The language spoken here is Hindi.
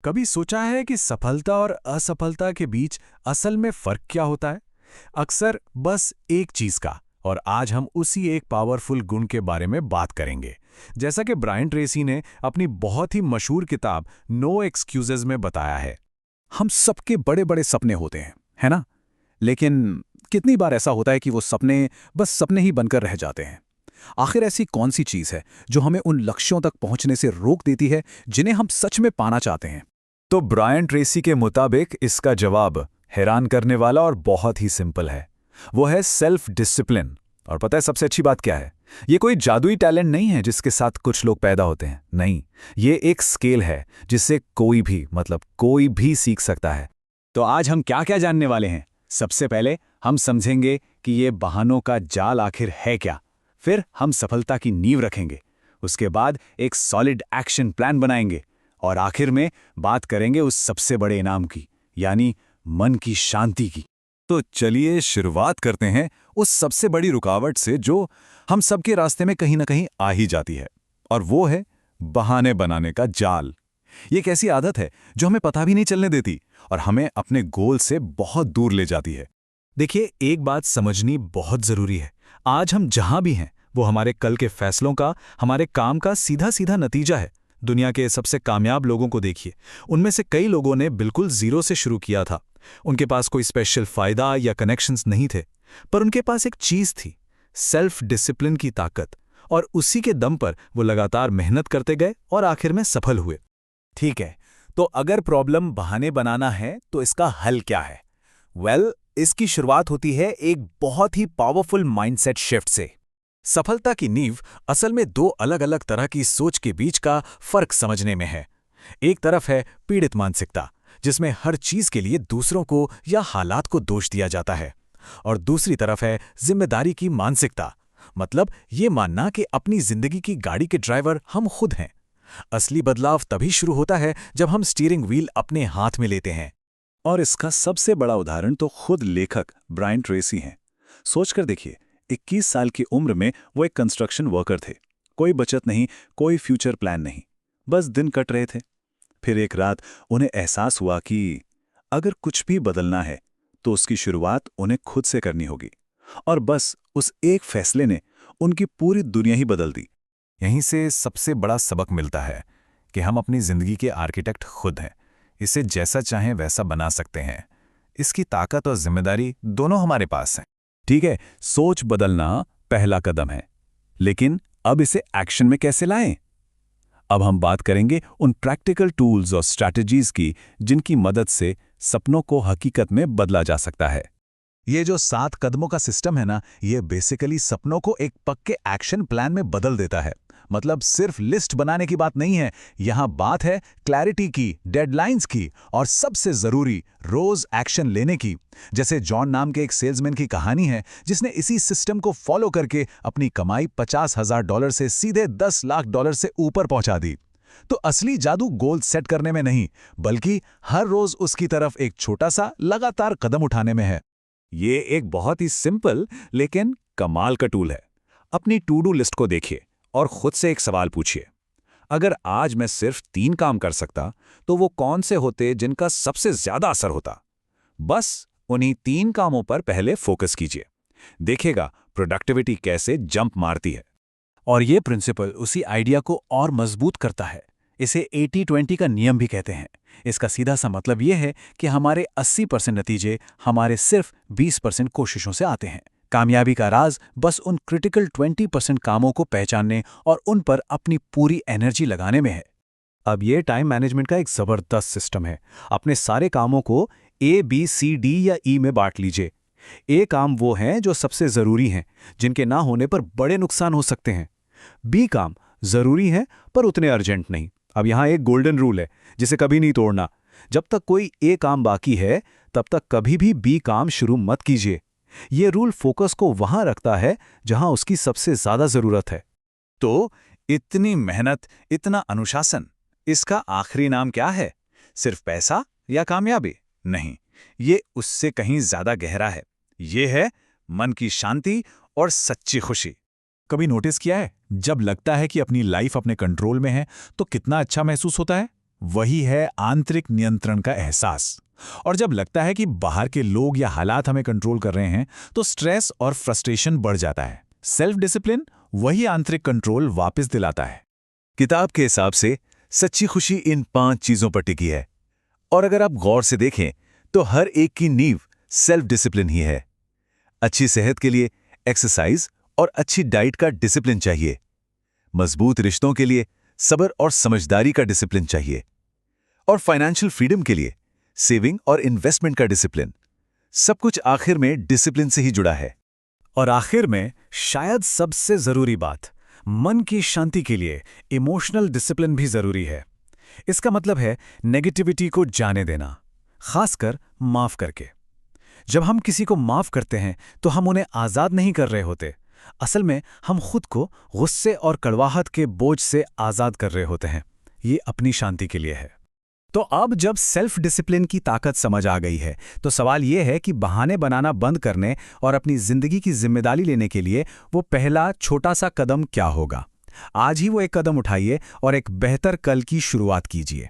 कभी सोचा है कि सफलता और असफलता के बीच असल में फर्क क्या होता है? अक्सर बस एक चीज का। और आज हम उसी एक पावरफुल गुण के बारे में बात करेंगे। जैसा कि ब्रायन ट्रेसी ने अपनी बहुत ही मशहूर किताब नो एक्सक्यूजेज में बताया है। हम सबके बड़े बड़े सपने होते हैं, है ना? लेकिन कितनी बार ऐसा होता है कि वो सपने बस सपने ही बनकर रह जाते हैं। आखिर ऐसी कौन सी चीज़ है जो हमें उन लक्ष्यों तक पहुंचने से रोक देती है जिन्हें हम सच में पाना चाहते हैं? तो ब्रायन ट्रेसी के मुताबिक इसका जवाब हैरान करने वाला और बहुत ही सिंपल है। वो है सेल्फ डिसिप्लिन। और पता है सबसे अच्छी बात क्या है? ये कोई जादुई टैलेंट नहीं है जिसके साथ कुछ लोग पैदा होते हैं। नहीं, ये एक स्केल है जिससे कोई भी, मतलब कोई भी सीख सकता है। तो आज हम क्या क्या जानने वाले हैं? सबसे पहले हम समझेंगे कि ये बहानों का जाल आखिर है क्या। फिर हम सफलता की नींव रखेंगे। उसके बाद एक सॉलिड एक्शन प्लान बनाएंगे। और आखिर में बात करेंगे उस सबसे बड़े इनाम की, यानी मन की शांति की। तो चलिए शुरुआत करते हैं उस सबसे बड़ी रुकावट से जो हम सबके रास्ते में कहीं ना कहीं आ ही जाती है, और वो है बहाने बनाने का जाल। ये एक ऐसी आदत है जो हमें पता भी नहीं चलने देती और हमें अपने गोल से बहुत दूर ले जाती है। देखिए, एक बात समझनी बहुत जरूरी है। आज हम जहां भी हैं वो हमारे कल के फैसलों का, हमारे काम का सीधा सीधा नतीजा है। दुनिया के सबसे कामयाब लोगों को देखिए, उनमें से कई लोगों ने बिल्कुल जीरो से शुरू किया था। उनके पास कोई स्पेशल फायदा या कनेक्शंस नहीं थे, पर उनके पास एक चीज थी, सेल्फ डिसिप्लिन की ताकत। और उसी के दम पर वो लगातार मेहनत करते गए और आखिर में सफल हुए। ठीक है, तो अगर प्रॉब्लम बहाने बनाना है तो इसका हल क्या है? इसकी शुरुआत होती है एक बहुत ही पावरफुल माइंडसेट शिफ्ट से। सफलता की नींव असल में दो अलग अलग तरह की सोच के बीच का फर्क समझने में है। एक तरफ है पीड़ित मानसिकता, जिसमें हर चीज के लिए दूसरों को या हालात को दोष दिया जाता है। और दूसरी तरफ है जिम्मेदारी की मानसिकता, मतलब ये मानना कि अपनी जिंदगी की गाड़ी के ड्राइवर हम खुद हैं। असली बदलाव तभी शुरू होता है जब हम स्टीयरिंग व्हील अपने हाथ में लेते हैं। और इसका सबसे बड़ा उदाहरण तो खुद लेखक ब्रायन ट्रेसी हैं। सोचकर देखिए, 21 साल की उम्र में वो एक कंस्ट्रक्शन वर्कर थे। कोई बचत नहीं, कोई फ्यूचर प्लान नहीं, बस दिन कट रहे थे। फिर एक रात उन्हें एहसास हुआ कि अगर कुछ भी बदलना है तो उसकी शुरुआत उन्हें खुद से करनी होगी। और बस उस एक फैसले ने उनकी पूरी दुनिया ही बदल दी। यहीं से सबसे बड़ा सबक मिलता है कि हम अपनी जिंदगी के आर्किटेक्ट खुद हैं। इसे जैसा चाहें वैसा बना सकते हैं। इसकी ताकत और जिम्मेदारी दोनों हमारे पास हैं। ठीक है, सोच बदलना पहला कदम है, लेकिन अब इसे एक्शन में कैसे लाएं? अब हम बात करेंगे उन प्रैक्टिकल टूल्स और स्ट्रैटेजीज की जिनकी मदद से सपनों को हकीकत में बदला जा सकता है। ये जो 7 कदमों का सिस्टम है ना, ये बेसिकली सपनों को एक पक्के एक्शन प्लान में बदल देता है। मतलब सिर्फ लिस्ट बनाने की बात नहीं है, यहां बात है क्लैरिटी की, डेडलाइंस की और सबसे जरूरी रोज एक्शन लेने की। जैसे जॉन नाम के एक सेल्समैन की कहानी है जिसने इसी सिस्टम को फॉलो करके अपनी कमाई $50,000 से सीधे $10 लाख से ऊपर पहुंचा दी। तो असली जादू गोल सेट करने में नहीं, बल्कि हर रोज उसकी तरफ एक छोटा सा लगातार कदम उठाने में है। ये एक बहुत ही सिंपल लेकिन कमाल का टूल है। अपनी टू डू लिस्ट को देखिए और खुद से एक सवाल पूछिए, अगर आज मैं सिर्फ 3 काम कर सकता तो वो कौन से होते जिनका सबसे ज्यादा असर होता? बस उन्हीं 3 कामों पर पहले फोकस कीजिए। देखिएगा प्रोडक्टिविटी कैसे जंप मारती है। और ये प्रिंसिपल उसी आइडिया को और मजबूत करता है। इसे 80-20 का नियम भी कहते हैं। इसका सीधा सा मतलब ये है कि हमारे 80% नतीजे हमारे सिर्फ 20% कोशिशों से आते हैं। कामयाबी का राज बस उन क्रिटिकल 20% कामों को पहचानने और उन पर अपनी पूरी एनर्जी लगाने में है। अब ये टाइम मैनेजमेंट का एक जबरदस्त सिस्टम है। अपने सारे कामों को A, B, C, D या E में बांट लीजिए। ए काम वो हैं जो सबसे जरूरी हैं, जिनके ना होने पर बड़े नुकसान हो सकते हैं। बी काम जरूरी हैं पर उतने अर्जेंट नहीं। अब यहां एक गोल्डन रूल है जिसे कभी नहीं तोड़ना। जब तक कोई ए काम बाकी है तब तक कभी भी बी काम शुरू मत कीजिए। ये रूल फोकस को वहां रखता है जहां उसकी सबसे ज्यादा जरूरत है। तो इतनी मेहनत, इतना अनुशासन, इसका आखिरी नाम क्या है? सिर्फ पैसा या कामयाबी? नहीं, ये उससे कहीं ज्यादा गहरा है। ये है मन की शांति और सच्ची खुशी। कभी नोटिस किया है, जब लगता है कि अपनी लाइफ अपने कंट्रोल में है तो कितना अच्छा महसूस होता है? वही है आंतरिक नियंत्रण का एहसास। और जब लगता है कि बाहर के लोग या हालात हमें कंट्रोल कर रहे हैं, तो स्ट्रेस और फ्रस्ट्रेशन बढ़ जाता है। सेल्फ डिसिप्लिन वही आंतरिक कंट्रोल वापस दिलाता है। किताब के हिसाब से सच्ची खुशी इन 5 चीजों पर टिकी है, और अगर आप गौर से देखें तो हर एक की नींव सेल्फ डिसिप्लिन ही है। अच्छी सेहत के लिए एक्सरसाइज और अच्छी डाइट का डिसिप्लिन चाहिए। मजबूत रिश्तों के लिए सब्र और समझदारी का डिसिप्लिन चाहिए। और फाइनेंशियल फ्रीडम के लिए सेविंग और इन्वेस्टमेंट का डिसिप्लिन। सब कुछ आखिर में डिसिप्लिन से ही जुड़ा है। और आखिर में शायद सबसे जरूरी बात, मन की शांति के लिए इमोशनल डिसिप्लिन भी जरूरी है। इसका मतलब है नेगेटिविटी को जाने देना, खासकर माफ करके। जब हम किसी को माफ करते हैं तो हम उन्हें आजाद नहीं कर रहे होते। असल में हम खुद को गुस्से और कड़वाहट के बोझ से आजाद कर रहे होते हैं। ये अपनी शांति के लिए है। तो अब जब सेल्फ डिसिप्लिन की ताकत समझ आ गई है, तो सवाल यह है कि बहाने बनाना बंद करने और अपनी जिंदगी की जिम्मेदारी लेने के लिए वो पहला छोटा सा कदम क्या होगा। आज ही वो एक कदम उठाइए और एक बेहतर कल की शुरुआत कीजिए।